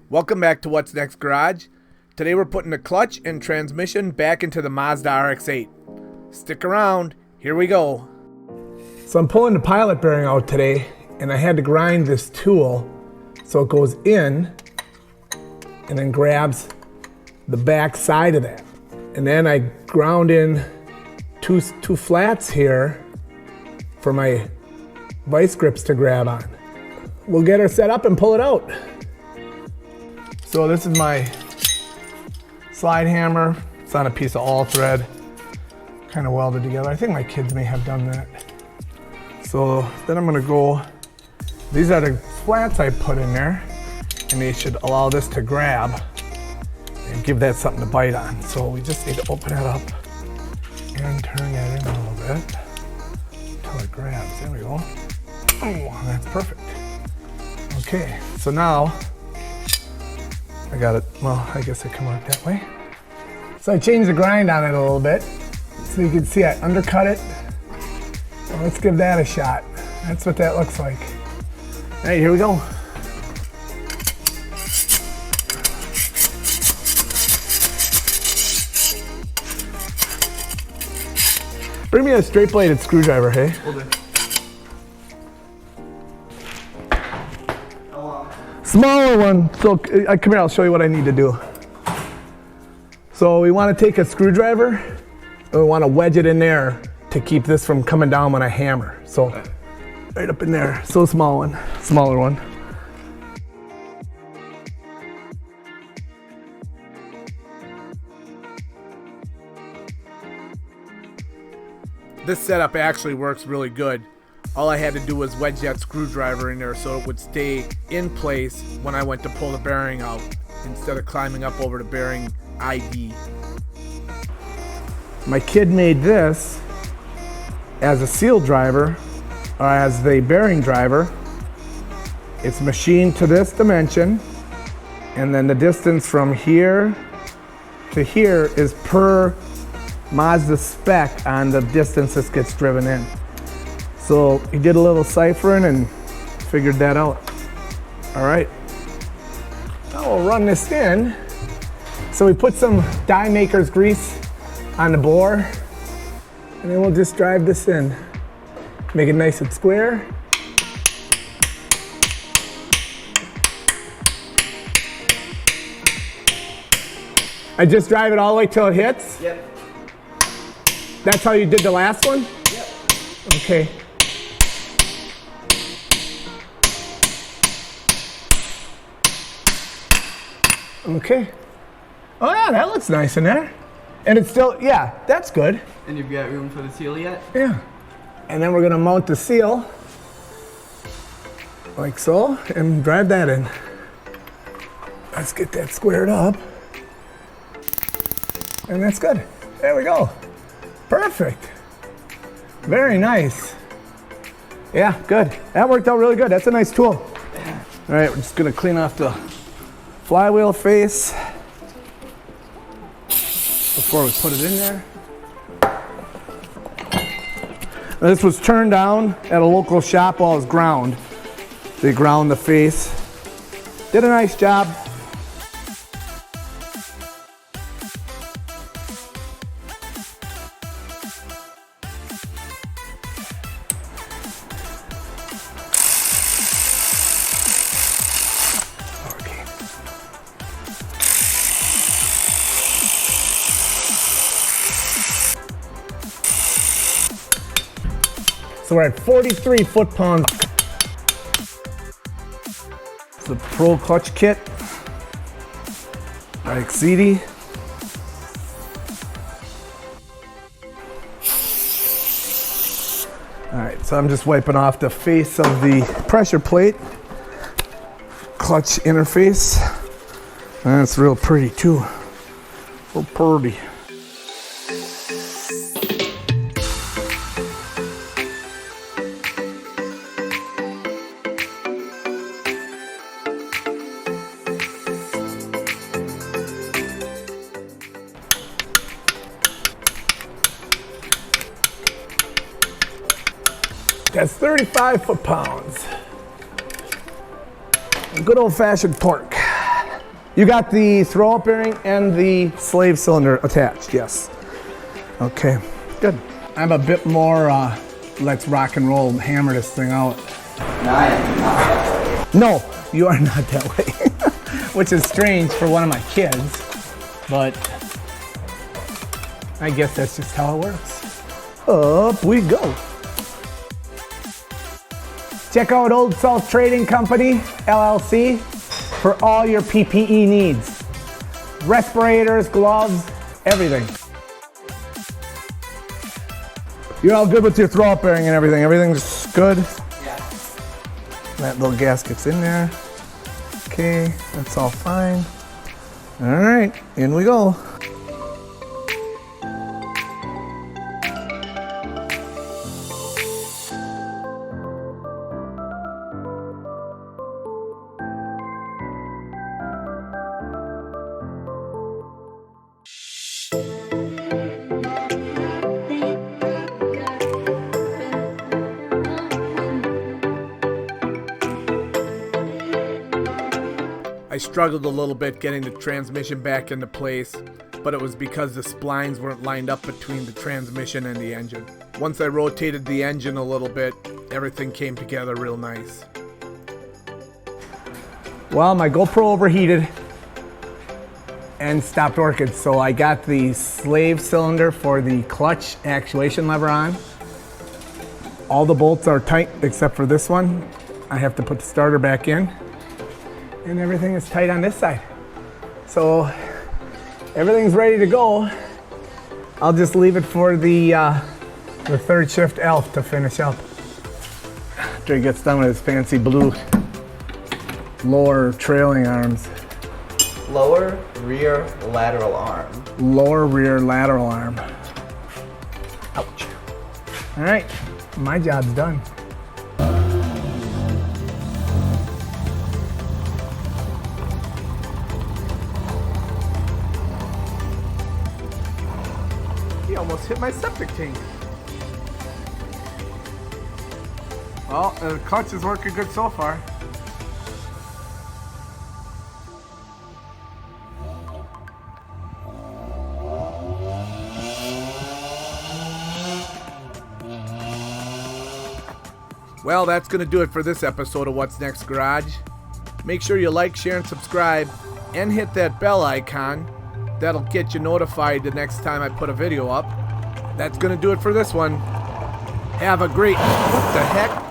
Welcome back to What's Next Garage. Today we're putting the clutch and transmission back into the Mazda RX8. Stick around, here we go. So I'm pulling the pilot bearing out today, and I had to grind this tool so it goes in and then grabs the back side of that. And then I ground in two flats here for my vice grips to grab on. We'll get her set up and pull it out. So this is my slide hammer. It's on a piece of all thread, kind of welded together. I think my kids may have done that. So then I'm gonna go, these are the flats I put in there, and they should allow this to grab and give that something to bite on. So we just need to open it up and turn that in a little bit until it grabs. There we go. Oh, that's perfect. Okay, so now I got it. Well, I guess it can work that way. So I changed the grind on it a little bit so you can see I undercut it. Well, let's give that a shot. That's what that looks like. All right, here we go. Bring me a straight bladed screwdriver, hey? Will do. Smaller one. So come here, I'll show you what I need to do. So we want to take a screwdriver and we want to wedge it in there to keep this from coming down when I hammer. So right up in there. So small one, smaller one. This setup actually works really good. All I had to do was wedge that screwdriver in there so it would stay in place when I went to pull the bearing out instead of climbing up over the bearing ID. My kid made this as a seal driver, or as the bearing driver. It's machined to this dimension, and then the distance from here to here is per Mazda spec on the distance this gets driven in. So he did a little ciphering and figured that out. All right, now we'll run this in. So we put some die maker's grease on the bore, and then we'll just drive this in. Make it nice and square. I just drive it all the way till it hits? Yep. That's how you did the last one? Yep. Okay. Okay. Oh yeah, that looks nice in there. And it's still, yeah, that's good. And you've got room for the seal yet? Yeah. And then we're gonna mount the seal, like so, and drive that in. Let's get that squared up. And that's good. There we go. Perfect. Very nice. Yeah, good. That worked out really good. That's a nice tool. All right, we're just gonna clean off the flywheel face before we put it in there. Now, this was turned down at a local shop while it was ground. They ground the face. Did a nice job. So we're at 43 foot-pounds. It's the Pro Clutch Kit by RX8. All right, so I'm just wiping off the face of the pressure plate, clutch interface. And it's real pretty too, real pretty. That's 35 foot-pounds. Good old-fashioned torque. You got the throw-up bearing and the slave cylinder attached, yes. Okay, good. I'm a bit more, let's rock and roll, hammer this thing out. No, I am not that way. No, you are not that way. Which is strange for one of my kids, but I guess that's just how it works. Up we go. Check out Old South Trading Company, LLC, for all your PPE needs. Respirators, gloves, everything. You're all good with your throw-up bearing and everything? Everything's good? Yeah. That little gasket's in there. Okay, that's all fine. All right, in we go. I struggled a little bit getting the transmission back into place, but it was because the splines weren't lined up between the transmission and the engine. Once I rotated the engine a little bit, everything came together real nice. Well, my GoPro overheated and stopped working, so I got the slave cylinder for the clutch actuation lever on. All the bolts are tight except for this one. I have to put the starter back in. And everything is tight on this side. So everything's ready to go. I'll just leave it for the third shift elf to finish up. After he gets done with his fancy blue lower trailing arms. Lower rear lateral arm. Lower rear lateral arm. Ouch. All right, my job's done. He almost hit my septic tank. Well, the clutch is working good so far. Well, that's going to do it for this episode of What's Next Garage. Make sure you like, share, and subscribe, and hit that bell icon. That'll get you notified the next time I put a video up. That's going to do it for this one. Have a great... What the heck?